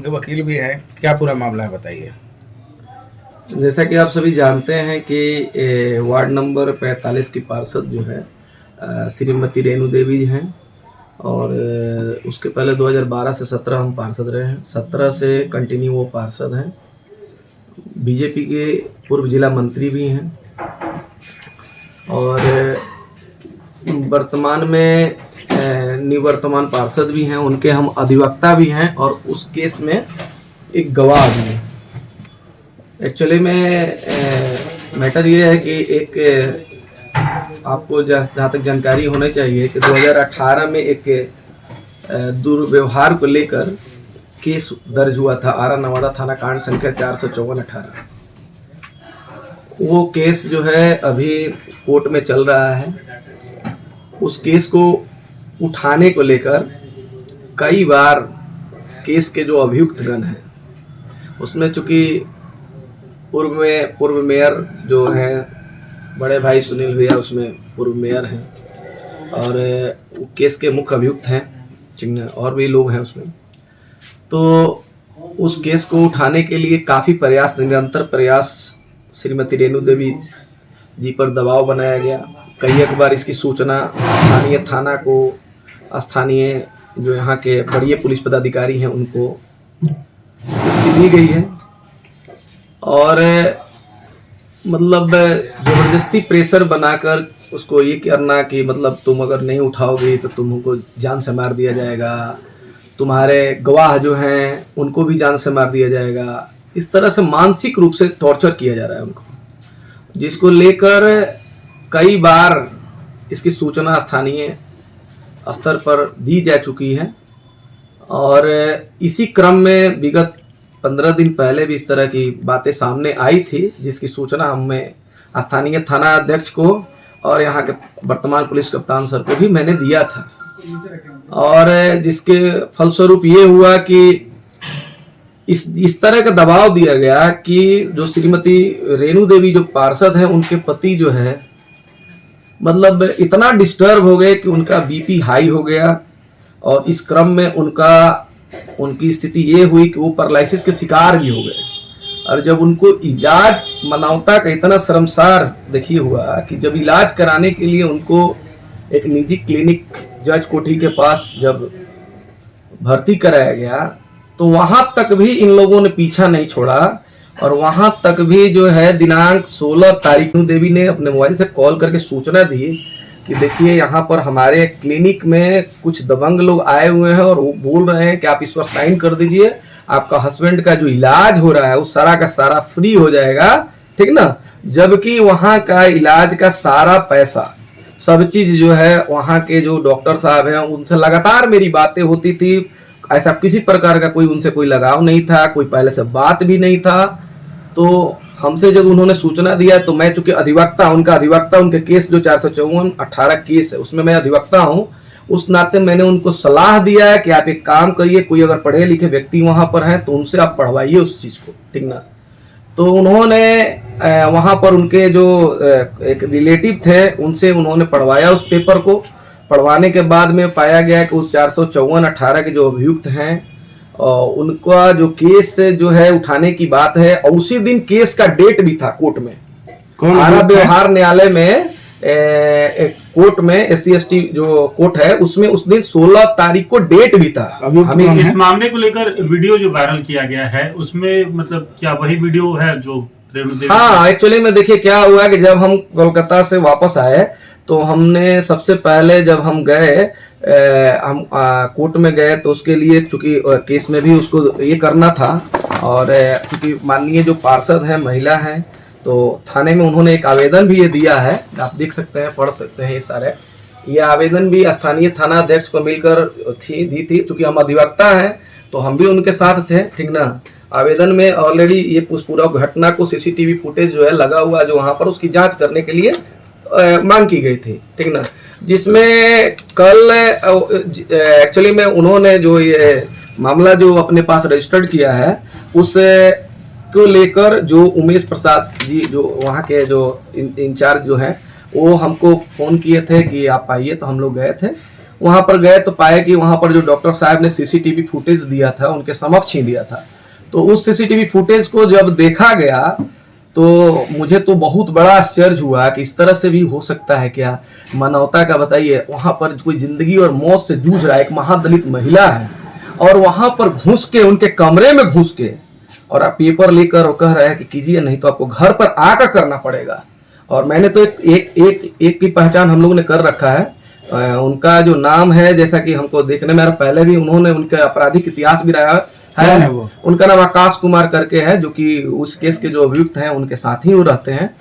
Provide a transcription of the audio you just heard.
वकील भी हैं, क्या पूरा मामला है बताइए। जैसा कि आप सभी जानते हैं कि वार्ड नंबर 45 की पार्षद जो है श्रीमती रेणु देवी हैं और उसके पहले 2012 से 17 हम पार्षद रहे हैं। 17 से कंटिन्यू वो पार्षद हैं। बीजेपी के पूर्व जिला मंत्री भी हैं और वर्तमान में निवर्तमान पार्षद भी हैं। उनके हम अधिवक्ता भी हैं और उस केस में एक गवाह भी हैं। एक्चुअली में मैटर ये है कि एक आपको जहाँ तक जानकारी होनी चाहिए कि 2018 में एक दुर्व्यवहार को लेकर केस दर्ज हुआ था आरा नवादा थाना कांड संख्या 454/18। वो केस जो है अभी कोर्ट में चल रहा है। उस केस को उठाने को लेकर कई बार केस के जो अभियुक्तगण हैं उसमें चूँकि पूर्व मेयर जो हैं बड़े भाई सुनील भैया उसमें पूर्व मेयर हैं और केस के मुख्य अभियुक्त हैं और भी लोग हैं उसमें। तो उस केस को उठाने के लिए काफ़ी प्रयास, निरंतर प्रयास श्रीमती रेणु देवी जी पर दबाव बनाया गया। कई एक बार इसकी सूचना स्थानीय थाना को, स्थानीय जो यहाँ के बड़े पुलिस पदाधिकारी हैं उनको इसकी दी गई है और मतलब ज़बरदस्ती प्रेशर बनाकर उसको ये करना कि मतलब तुम अगर नहीं उठाओगे तो तुमको जान से मार दिया जाएगा, तुम्हारे गवाह जो हैं उनको भी जान से मार दिया जाएगा। इस तरह से मानसिक रूप से टॉर्चर किया जा रहा है उनको, जिसको लेकर कई बार इसकी सूचना स्थानीय स्तर पर दी जा चुकी है और इसी क्रम में विगत 15 दिन पहले भी इस तरह की बातें सामने आई थी, जिसकी सूचना हमें स्थानीय थाना अध्यक्ष को और यहाँ के वर्तमान पुलिस कप्तान सर को भी मैंने दिया था और जिसके फलस्वरूप ये हुआ कि इस तरह का दबाव दिया गया कि जो श्रीमती रेणु देवी जो पार्षद हैं उनके पति जो है मतलब इतना डिस्टर्ब हो गए कि उनका बीपी हाई हो गया और इस क्रम में उनकी स्थिति ये हुई कि वो पैरालिसिस के शिकार भी हो गए। और जब उनको इलाज मानवता का इतना शर्मसार देखिए हुआ कि जब इलाज कराने के लिए उनको एक निजी क्लिनिक जज कोठी के पास जब भर्ती कराया गया तो वहां तक भी इन लोगों ने पीछा नहीं छोड़ा और वहां तक भी जो है दिनांक 16 तारीख को देवी ने अपने मोबाइल से कॉल करके सूचना दी कि देखिए यहाँ पर हमारे क्लिनिक में कुछ दबंग लोग आए हुए हैं और वो बोल रहे हैं कि आप इस वक्त साइन कर दीजिए, आपका हस्बैंड का जो इलाज हो रहा है वो सारा का सारा फ्री हो जाएगा, ठीक ना। जबकि वहाँ का इलाज का सारा पैसा सब चीज़ जो है वहाँ के जो डॉक्टर साहब हैं उनसे लगातार मेरी बातें होती थी। ऐसा किसी प्रकार का कोई उनसे कोई लगाव नहीं था, कोई पहले से बात भी नहीं था। तो हमसे जब उन्होंने सूचना दिया तो मैं चूंकि अधिवक्ता, उनके केस जो 454/18 केस है उसमें मैं अधिवक्ता हूँ, उस नाते मैंने उनको सलाह दिया है कि आप एक काम करिए, कोई अगर पढ़े लिखे व्यक्ति वहाँ पर हैं तो उनसे आप पढ़वाइए उस चीज़ को, ठीक ना। तो उन्होंने वहाँ पर उनके जो एक रिलेटिव थे उनसे उन्होंने पढ़वाया उस पेपर को। पढ़वाने के बाद में पाया गया कि उस 454/18 के जो अभियुक्त हैं उनका जो केस जो है उठाने की बात है और उसी दिन केस का डेट भी था कोर्ट में। आरा व्यवहार न्यायालय में कोर्ट में SC/ST जो कोर्ट है उसमें उस दिन 16 तारीख को डेट भी था। हमें इस मामले को लेकर वीडियो जो वायरल किया गया है उसमें मतलब क्या वही वीडियो है जो रेणु देवी? हाँ, एक्चुअली में देखिए क्या हुआ कि जब हम कोलकाता से वापस आए तो हमने सबसे पहले जब हम गए हम कोर्ट में गए तो उसके लिए चूंकि केस में भी उसको ये करना था और क्योंकि माननीय जो पार्षद हैं महिला हैं तो थाने में उन्होंने एक आवेदन भी ये दिया है, आप देख सकते हैं, पढ़ सकते हैं। ये सारे ये आवेदन भी स्थानीय थाना अध्यक्ष को मिलकर दी थी। चूंकि हम अधिवक्ता हैं तो हम भी उनके साथ थे, ठीक ना। आवेदन में ऑलरेडी ये पूरा घटना को CCTV फुटेज जो है लगा हुआ जो वहाँ पर उसकी जांच करने के लिए मांग की गई थी, ठीक ना। जिसमें कल एक्चुअली में उन्होंने जो ये मामला जो अपने पास रजिस्टर्ड किया है उस को लेकर जो उमेश प्रसाद जी जो वहाँ के जो इंचार्ज जो हैं वो हमको फ़ोन किए थे कि आप आइए, तो हम लोग गए थे वहां पर गए तो पाए कि वहां पर जो डॉक्टर साहब ने सीसीटीवी फुटेज दिया था उनके समक्ष ही दिया था। तो उस सीसीटीवी फुटेज को जब देखा गया तो मुझे तो बहुत बड़ा आश्चर्य हुआ कि इस तरह से भी हो सकता है क्या। मानवता का बताइए, वहां पर कोई जिंदगी और मौत से जूझ रहा है, एक महादलित महिला है, और वहां पर घुस के उनके कमरे में घुस के और आप पेपर लेकर और कह रहे हैं कि कीजिए, नहीं तो आपको घर पर आकर करना पड़ेगा। और मैंने तो एक की पहचान हम लोगों ने कर रखा है। उनका जो नाम है, जैसा कि हमको देखने में पहले भी उन्होंने उनका आपराधिक इतिहास भी रहा है वो? उनका नाम आकाश कुमार करके है, जो कि उस केस के जो अभियुक्त हैं उनके साथ ही वो रहते हैं।